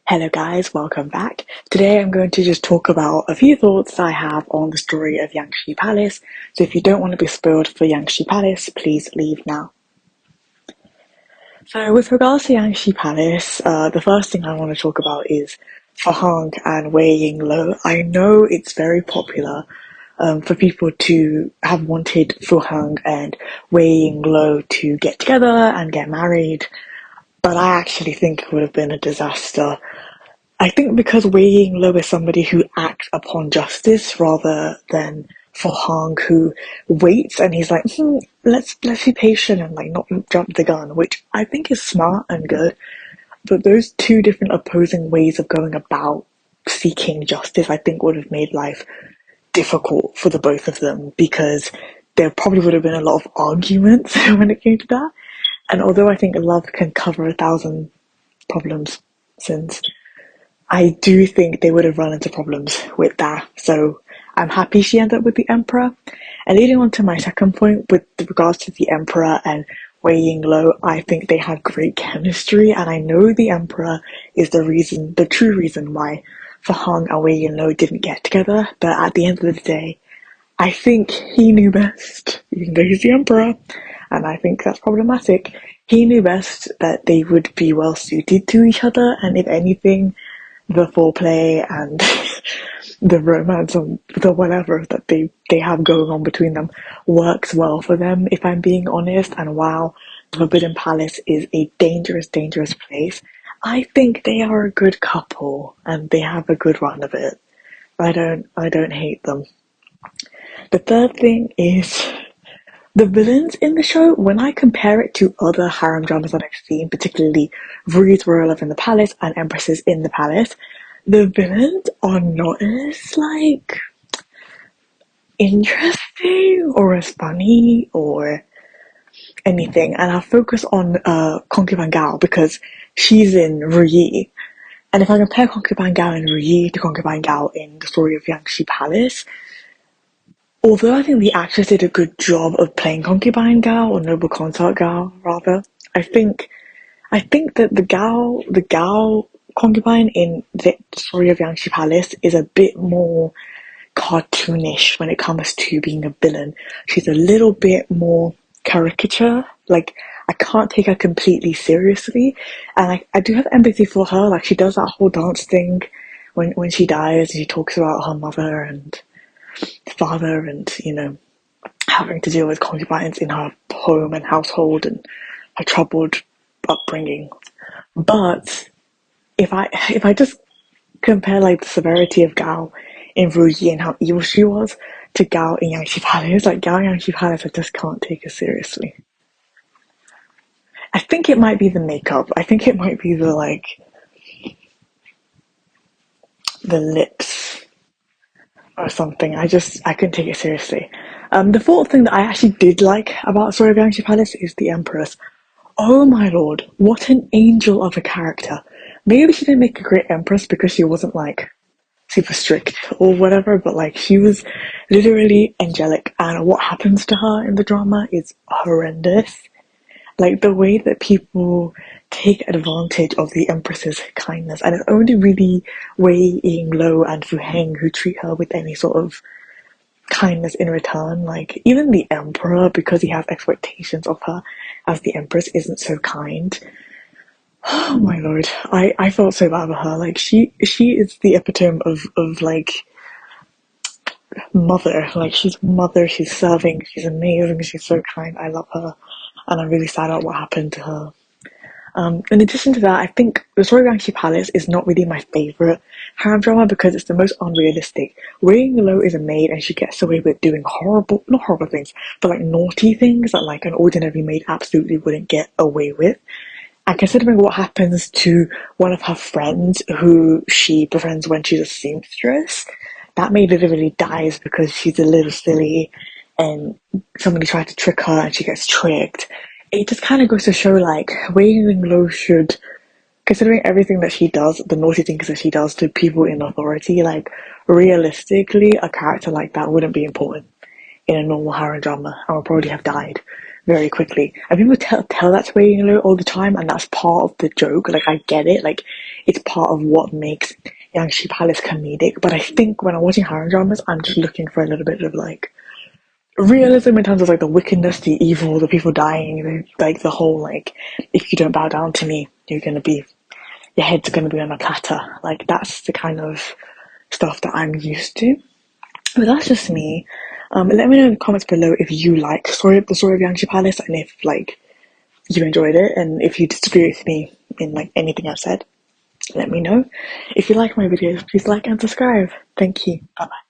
Hello guys, welcome back. Today I'm going to just talk about a few thoughts I have on the story of Yanxi Palace. So if you don't want to be spoiled for Yanxi Palace, please leave now. So with regards to Yanxi Palace, the first thing I want to talk about is Fahang and Wei Yinglo. I know it's very popular for people to have wanted Fahang and Wei Yinglo to get together and get married, but I actually think it would have been a disaster. I think because Wei Yinglo is somebody who acts upon justice rather than Hong who waits and he's like, let's be patient and like not jump the gun, which I think is smart and good. But those two different opposing ways of going about seeking justice, I think would have made life difficult for the both of them because there probably would have been a lot of arguments when it came to that. And although I think love can cover 1,000 problems, since I do think they would have run into problems with that. So I'm happy she ended up with the Emperor. And leading on to my second point with regards to the Emperor and Wei Yinglo, I think they had great chemistry, and I know the Emperor is the true reason why Fahang and Wei Yinglo didn't get together. But at the end of the day, I think he knew best, even though he's the Emperor, and I think that's problematic. He knew best that they would be well suited to each other, and if anything, the foreplay and the romance and the whatever that they have going on between them works well for them, if I'm being honest. And while the Forbidden Palace is a dangerous, dangerous place, I think they are a good couple and they have a good run of it. I don't hate them. The third thing is the villains in the show. When I compare it to other harem dramas that I've seen, particularly Rude's Royal Love in the Palace and Empresses in the Palace, the villains are not as like interesting or as funny or anything. And I'll focus on Concubine Gao because she's in Ruyi. And if I compare Concubine Gao in Ruyi to Concubine Gao in the Story of Yanxi Palace, although I think the actress did a good job of playing Concubine Gao, or Noble Consort Gao rather, I think that the Gao concubine in the Story of Yanxi Palace is a bit more cartoonish when it comes to being a villain. She's a little bit more caricature. Like, I can't take her completely seriously, and I do have empathy for her. Like, she does that whole dance thing when she dies, and she talks about her mother and father, and having to deal with concubines in her home and household and her troubled upbringing. But if I just compare like the severity of Gao in Ruyi and how evil she was to Gao in Yanxi Palace, like Gao in Yanxi Palace, I just can't take her seriously. I think it might be the makeup. I think it might be the lips or something. I couldn't take it seriously. The fourth thing that I actually did like about Story of Yanxi Palace is the Empress. Oh my lord, what an angel of a character. Maybe she didn't make a great Empress because she wasn't like super strict or whatever, but like she was literally angelic, and what happens to her in the drama is horrendous. Like the way that people take advantage of the Empress's kindness, and it's only really Wei Yinglo and Fu Heng who treat her with any sort of kindness in return. Like even the Emperor, because he has expectations of her as the Empress, isn't so kind. Oh my lord, I felt so bad for her. Like she is the epitome of like mother. Like she's mother, she's serving, she's amazing, she's so kind. I love her, and I'm really sad about what happened to her. In addition to that, I think the Story of Yanxi Palace is not really my favourite harem drama because it's the most unrealistic. Wei Lo is a maid and she gets away with doing not horrible things, but like naughty things that like an ordinary maid absolutely wouldn't get away with. And considering what happens to one of her friends who she befriends when she's a seamstress, that maid literally dies because she's a little silly and somebody tried to trick her and she gets tricked. It just kind of goes to show like Wei Lo should, considering everything that she does, the naughty things that she does to people in authority, like realistically, a character like that wouldn't be important in a normal harem drama and would probably have died. very quickly. And people tell that to Wei Yinglu all the time, and that's part of the joke. Like, I get it. Like, it's part of what makes Yangshi Palace comedic. But I think when I'm watching harem dramas, I'm just looking for a little bit of like realism in terms of like the wickedness, the evil, the people dying, like the whole like, if you don't bow down to me, your head's gonna be on a platter. Like, that's the kind of stuff that I'm used to. But that's just me. Let me know in the comments below if you like the story of Yanxi Palace, and if like you enjoyed it, and if you disagree with me in like anything I've said, let me know. If you like my videos, please like and subscribe. Thank you. Bye bye.